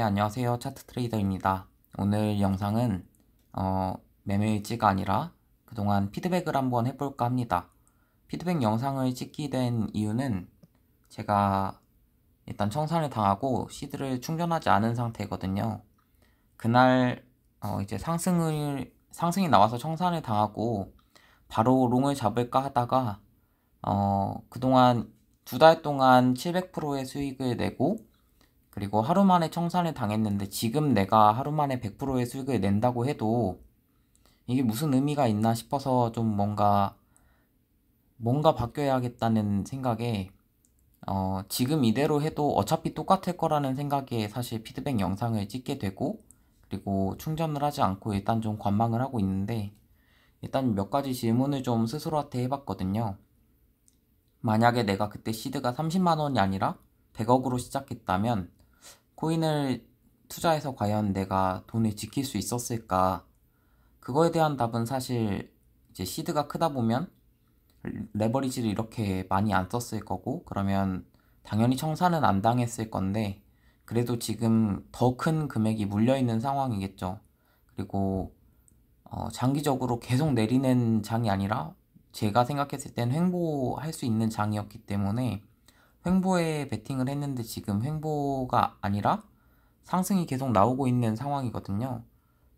네, 안녕하세요. 차트 트레이더입니다. 오늘 영상은 매매 일지가 아니라 그동안 피드백을 한번 해볼까 합니다. 피드백 영상을 찍게 된 이유는 제가 일단 청산을 당하고 시드를 충전하지 않은 상태거든요. 그날 이제 상승이 나와서 청산을 당하고 바로 롱을 잡을까 하다가 그동안 2달 동안 700%의 수익을 내고 그리고 하루 만에 청산을 당했는데 지금 내가 하루 만에 100%의 수익을 낸다고 해도 이게 무슨 의미가 있나 싶어서 좀 뭔가 바뀌어야겠다는 생각에 지금 이대로 해도 어차피 똑같을 거라는 생각에 사실 피드백 영상을 찍게 되고 그리고 충전을 하지 않고 일단 좀 관망을 하고 있는데 일단 몇 가지 질문을 좀 스스로한테 해봤거든요. 만약에 내가 그때 시드가 30만 원이 아니라 100억으로 시작했다면 코인을 투자해서 과연 내가 돈을 지킬 수 있었을까? 그거에 대한 답은 사실 이제 시드가 크다 보면 레버리지를 이렇게 많이 안 썼을 거고 그러면 당연히 청산은 안 당했을 건데 그래도 지금 더 큰 금액이 물려 있는 상황이겠죠. 그리고 장기적으로 계속 내리는 장이 아니라 제가 생각했을 땐 횡보할 수 있는 장이었기 때문에 횡보에 베팅을 했는데 지금 횡보가 아니라 상승이 계속 나오고 있는 상황이거든요.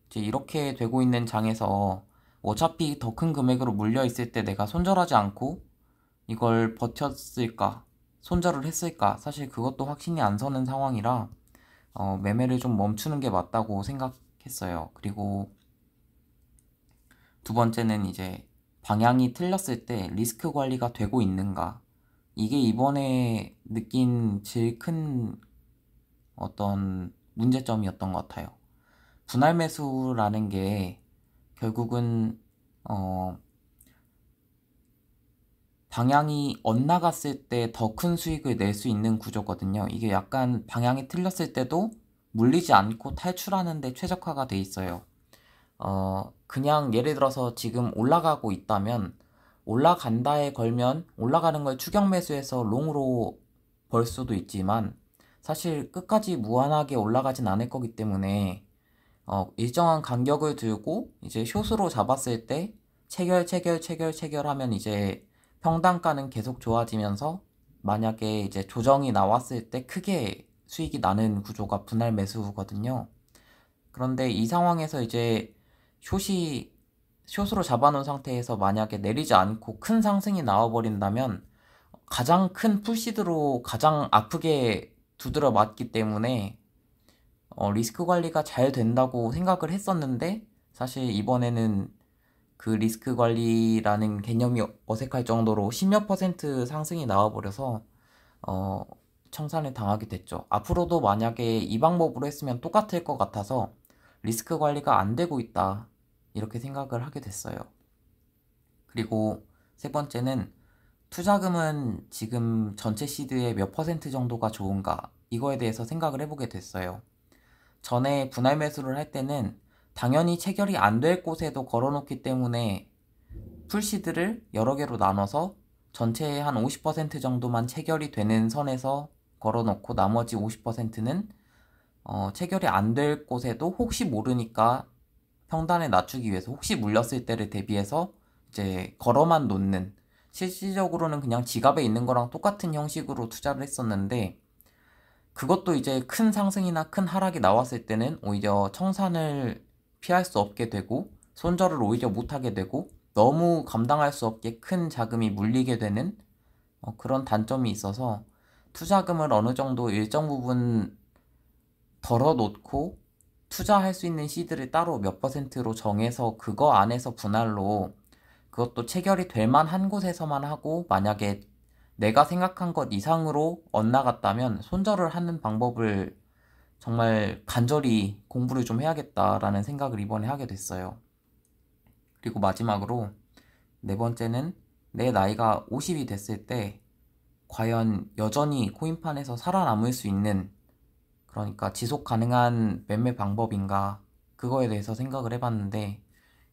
이제 이렇게 되고 있는 장에서 어차피 더 큰 금액으로 물려 있을 때 내가 손절하지 않고 이걸 버텼을까? 손절을 했을까? 사실 그것도 확신이 안 서는 상황이라 매매를 좀 멈추는 게 맞다고 생각했어요. 그리고 두 번째는 이제 방향이 틀렸을 때 리스크 관리가 되고 있는가? 이게 이번에 느낀 제일 큰 어떤 문제점이었던 것 같아요. 분할 매수라는 게 결국은 방향이 엇나갔을 때 더 큰 수익을 낼 수 있는 구조거든요. 이게 약간 방향이 틀렸을 때도 물리지 않고 탈출하는 데 최적화가 돼 있어요. 그냥 예를 들어서 지금 올라가고 있다면 올라간다에 걸면 올라가는 걸 추격 매수해서 롱으로 벌 수도 있지만 사실 끝까지 무한하게 올라가진 않을 거기 때문에 일정한 간격을 두고 이제 숏으로 잡았을 때 체결하면 이제 평단가는 계속 좋아지면서 만약에 이제 조정이 나왔을 때 크게 수익이 나는 구조가 분할 매수거든요. 그런데 이 상황에서 이제 숏으로 잡아놓은 상태에서 만약에 내리지 않고 큰 상승이 나와버린다면 가장 큰 풀시드로 가장 아프게 두드려 맞기 때문에 리스크 관리가 잘 된다고 생각을 했었는데 사실 이번에는 그 리스크 관리라는 개념이 어색할 정도로 10몇 퍼센트 상승이 나와버려서 청산을 당하게 됐죠. 앞으로도 만약에 이 방법으로 했으면 똑같을 것 같아서 리스크 관리가 안 되고 있다 이렇게 생각을 하게 됐어요. 그리고 세 번째는 투자금은 지금 전체 시드의 몇 퍼센트 정도가 좋은가 이거에 대해서 생각을 해보게 됐어요. 전에 분할 매수를 할 때는 당연히 체결이 안 될 곳에도 걸어놓기 때문에 풀시드를 여러 개로 나눠서 전체의 한 50% 정도만 체결이 되는 선에서 걸어놓고 나머지 50%는 체결이 안 될 곳에도 혹시 모르니까 평단을 낮추기 위해서 혹시 물렸을 때를 대비해서 이제 걸어만 놓는 실질적으로는 그냥 지갑에 있는 거랑 똑같은 형식으로 투자를 했었는데 그것도 이제 큰 상승이나 큰 하락이 나왔을 때는 오히려 청산을 피할 수 없게 되고 손절을 오히려 못하게 되고 너무 감당할 수 없게 큰 자금이 물리게 되는 그런 단점이 있어서 투자금을 어느 정도 일정 부분 덜어 놓고 투자할 수 있는 시드를 따로 몇 퍼센트로 정해서 그거 안에서 분할로 그것도 체결이 될 만한 곳에서만 하고 만약에 내가 생각한 것 이상으로 엇나갔다면 손절을 하는 방법을 정말 간절히 공부를 좀 해야겠다라는 생각을 이번에 하게 됐어요. 그리고 마지막으로 네 번째는 내 나이가 50이 됐을 때 과연 여전히 코인판에서 살아남을 수 있는 그러니까 지속 가능한 매매 방법인가 그거에 대해서 생각을 해봤는데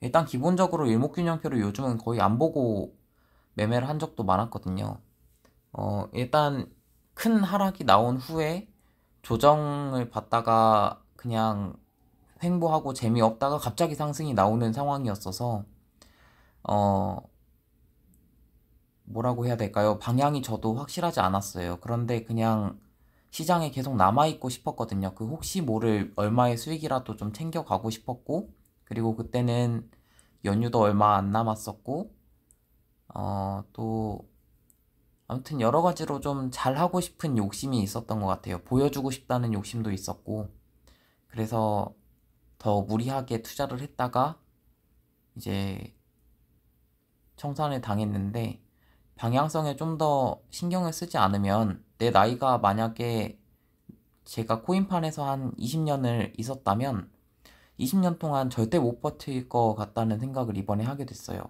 일단 기본적으로 일목균형표를 요즘은 거의 안 보고 매매를 한 적도 많았거든요. 일단 큰 하락이 나온 후에 조정을 받다가 그냥 횡보하고 재미없다가 갑자기 상승이 나오는 상황이었어서 어 뭐라고 해야 될까요? 방향이 저도 확실하지 않았어요. 그런데 그냥 시장에 계속 남아있고 싶었거든요. 그 혹시 모를 얼마의 수익이라도 좀 챙겨가고 싶었고, 그리고 그때는 연휴도 얼마 안 남았었고, 또 아무튼 여러 가지로 좀 잘하고 싶은 욕심이 있었던 것 같아요. 보여주고 싶다는 욕심도 있었고, 그래서 더 무리하게 투자를 했다가 이제 청산을 당했는데, 방향성에 좀 더 신경을 쓰지 않으면 내 나이가 만약에 제가 코인판에서 한 20년을 있었다면 20년 동안 절대 못 버틸 것 같다는 생각을 이번에 하게 됐어요.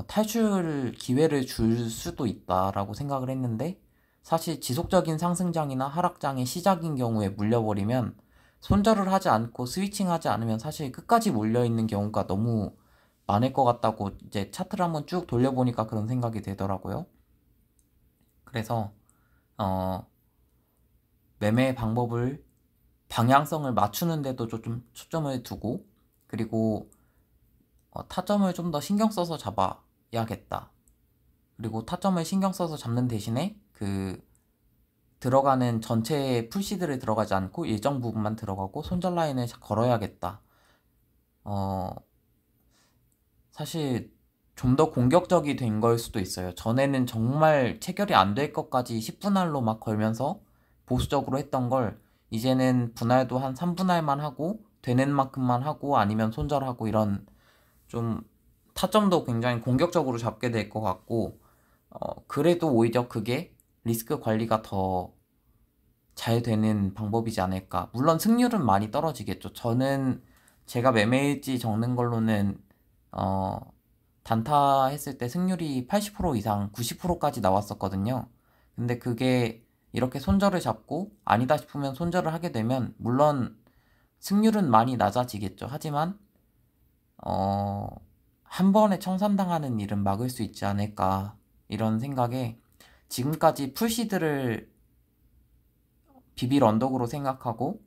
탈출 기회를 줄 수도 있다라고 생각을 했는데 사실 지속적인 상승장이나 하락장의 시작인 경우에 물려버리면 손절을 하지 않고 스위칭하지 않으면 사실 끝까지 물려있는 경우가 너무 많을 것 같다고 이제 차트를 한번 쭉 돌려보니까 그런 생각이 들더라고요. 그래서 어, 매매 방법을 방향성을 맞추는데도 좀 초점을 두고 그리고 타점을 좀 더 신경 써서 잡아야겠다. 그리고 타점을 신경 써서 잡는 대신에 그 들어가는 전체 풀시드를 들어가지 않고 일정 부분만 들어가고 손절 라인을 걸어야겠다. 어, 사실 좀 더 공격적이 된 걸 수도 있어요. 전에는 정말 체결이 안 될 것까지 10분할로 막 걸면서 보수적으로 했던 걸 이제는 분할도 한 3분할만 하고 되는 만큼만 하고 아니면 손절하고 이런 좀 타점도 굉장히 공격적으로 잡게 될 것 같고 그래도 오히려 그게 리스크 관리가 더 잘 되는 방법이지 않을까. 물론 승률은 많이 떨어지겠죠. 저는 제가 매매일지 적는 걸로는 어, 단타 했을 때 승률이 80% 이상 90%까지 나왔었거든요. 근데 그게 이렇게 손절을 잡고 아니다 싶으면 손절을 하게 되면 물론 승률은 많이 낮아지겠죠. 하지만 어, 한 번에 청산당하는 일은 막을 수 있지 않을까 이런 생각에 지금까지 풀시드를 비빌 언덕으로 생각하고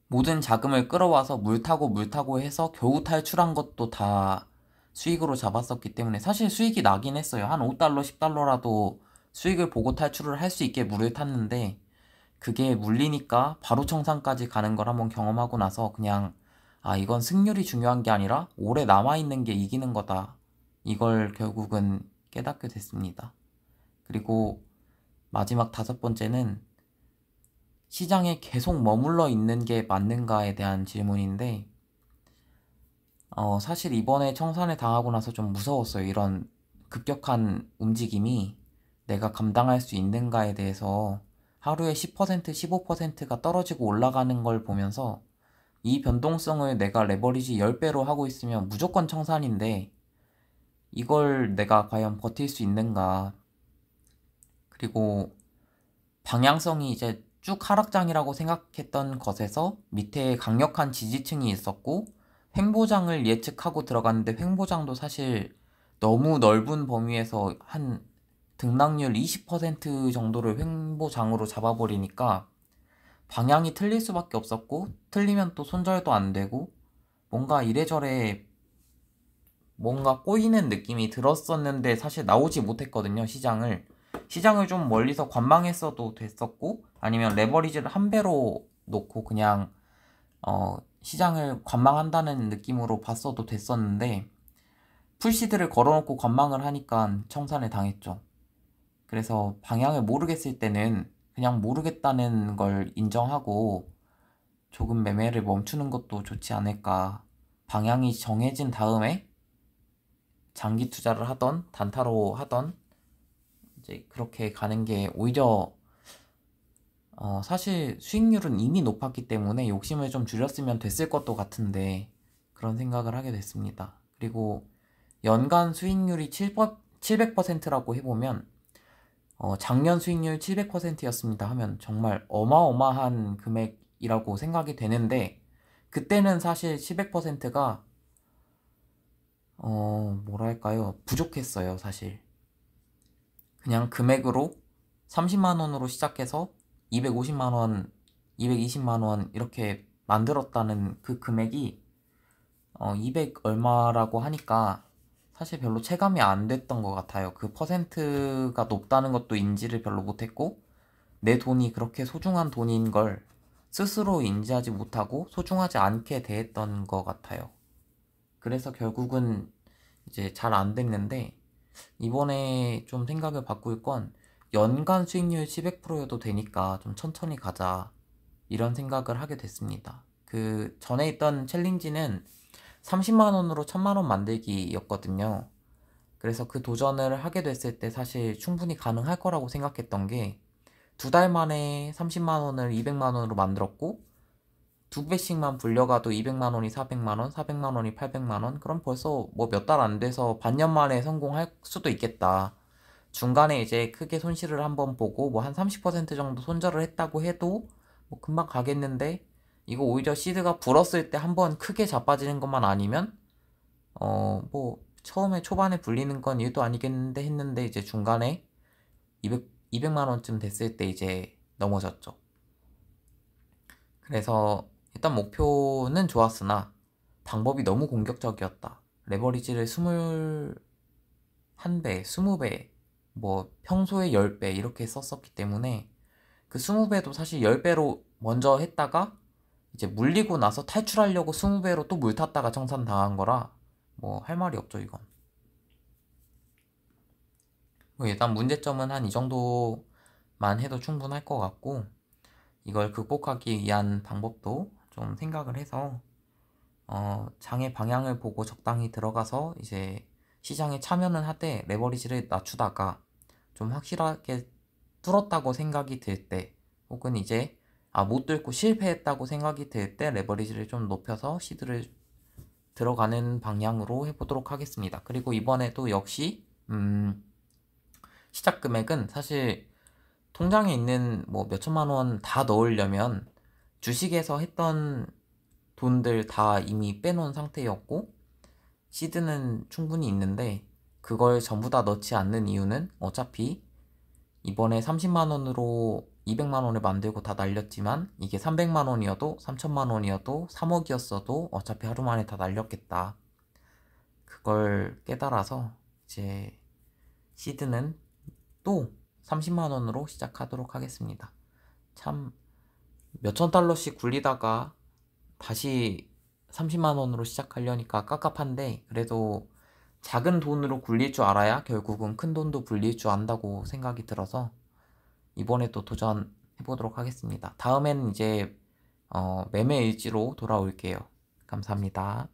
모든 자금을 끌어와서 물 타고 해서 겨우 탈출한 것도 다 수익으로 잡았었기 때문에 사실 수익이 나긴 했어요. 한 5달러, 10달러라도 수익을 보고 탈출을 할 수 있게 물을 탔는데 그게 물리니까 바로 청산까지 가는 걸 한번 경험하고 나서 그냥 이건 승률이 중요한 게 아니라 오래 남아있는 게 이기는 거다. 이걸 결국은 깨닫게 됐습니다. 그리고 마지막 다섯 번째는 시장에 계속 머물러 있는 게 맞는가에 대한 질문인데, 사실 이번에 청산을 당하고 나서 좀 무서웠어요. 이런 급격한 움직임이 내가 감당할 수 있는가에 대해서 하루에 10%, 15%가 떨어지고 올라가는 걸 보면서 이 변동성을 내가 레버리지 10배로 하고 있으면 무조건 청산인데 이걸 내가 과연 버틸 수 있는가. 그리고 방향성이 이제 쭉 하락장이라고 생각했던 것에서 밑에 강력한 지지층이 있었고 횡보장을 예측하고 들어갔는데 횡보장도 사실 너무 넓은 범위에서 한 등락률 20% 정도를 횡보장으로 잡아버리니까 방향이 틀릴 수밖에 없었고 틀리면 또 손절도 안 되고 뭔가 이래저래 뭔가 꼬이는 느낌이 들었었는데 사실 나오지 못했거든요, 시장을 좀 멀리서 관망했어도 됐었고 아니면 레버리지를 한 배로 놓고 그냥 시장을 관망한다는 느낌으로 봤어도 됐었는데 풀시드를 걸어놓고 관망을 하니까 청산을 당했죠. 그래서 방향을 모르겠을 때는 그냥 모르겠다는 걸 인정하고 조금 매매를 멈추는 것도 좋지 않을까. 방향이 정해진 다음에 장기 투자를 하던 단타로 하던 이제 그렇게 가는 게 오히려 사실 수익률은 이미 높았기 때문에 욕심을 좀 줄였으면 됐을 것도 같은데 그런 생각을 하게 됐습니다. 그리고 연간 수익률이 700%라고 해보면 작년 수익률 700%였습니다 하면 정말 어마어마한 금액이라고 생각이 되는데 그때는 사실 700%가 뭐랄까요 부족했어요 사실. 그냥 금액으로 30만 원으로 시작해서 250만 원, 220만 원 이렇게 만들었다는 그 금액이 200 얼마라고 하니까 사실 별로 체감이 안 됐던 것 같아요. 그 퍼센트가 높다는 것도 인지를 별로 못했고, 내 돈이 그렇게 소중한 돈인 걸 스스로 인지하지 못하고 소중하지 않게 대했던 것 같아요. 그래서 결국은 이제 잘 안 됐는데, 이번에 좀 생각을 바꿀 건 연간 수익률 700%여도 되니까 좀 천천히 가자, 이런 생각을 하게 됐습니다. 그 전에 있던 챌린지는 30만 원으로 1000만 원 만들기였거든요. 그래서 그 도전을 하게 됐을 때 사실 충분히 가능할 거라고 생각했던 게, 2달 만에 30만 원을 200만 원으로 만들었고, 2배씩만 불려가도 200만 원이 400만 원, 400만 원이 800만 원, 그럼 벌써 뭐 몇 달 안 돼서 반년 만에 성공할 수도 있겠다. 중간에 이제 크게 손실을 한번 보고 뭐 한 30% 정도 손절을 했다고 해도 뭐 금방 가겠는데, 이거 오히려 시드가 불었을 때 한번 크게 자빠지는 것만 아니면 뭐 처음에 초반에 불리는 건 일도 아니겠는데 했는데, 이제 중간에 200만 원쯤 됐을 때 이제 넘어졌죠. 그래서 일단 목표는 좋았으나 방법이 너무 공격적이었다. 레버리지를 21배, 20배, 뭐 평소에 10배 이렇게 썼었기 때문에, 그 20배도 사실 10배로 먼저 했다가 이제 물리고 나서 탈출하려고 20배로 또 물 탔다가 청산당한 거라 뭐 할 말이 없죠, 이건. 뭐 일단 문제점은 한 이 정도만 해도 충분할 것 같고, 이걸 극복하기 위한 방법도 좀 생각을 해서 장의 방향을 보고 적당히 들어가서 이제 시장에 참여는 하되 레버리지를 낮추다가 좀 확실하게 뚫었다고 생각이 들 때, 혹은 이제 못 뚫고 실패했다고 생각이 들 때 레버리지를 좀 높여서 시드를 들어가는 방향으로 해보도록 하겠습니다. 그리고 이번에도 역시 시작 금액은 사실 통장에 있는 뭐 몇천만 원 다 넣으려면 주식에서 했던 돈들 다 이미 빼놓은 상태였고, 시드는 충분히 있는데 그걸 전부 다 넣지 않는 이유는 어차피 이번에 30만 원으로 200만 원을 만들고 다 날렸지만, 이게 300만 원이어도 3천만 원이어도 3억이었어도 어차피 하루 만에 다 날렸겠다. 그걸 깨달아서 이제 시드는 또 30만 원으로 시작하도록 하겠습니다. 참 몇천 달러씩 굴리다가 다시 30만 원으로 시작하려니까 깝깝한데, 그래도 작은 돈으로 굴릴 줄 알아야 결국은 큰 돈도 굴릴 줄 안다고 생각이 들어서 이번에 또 도전해보도록 하겠습니다. 다음엔 이제 매매 일지로 돌아올게요. 감사합니다.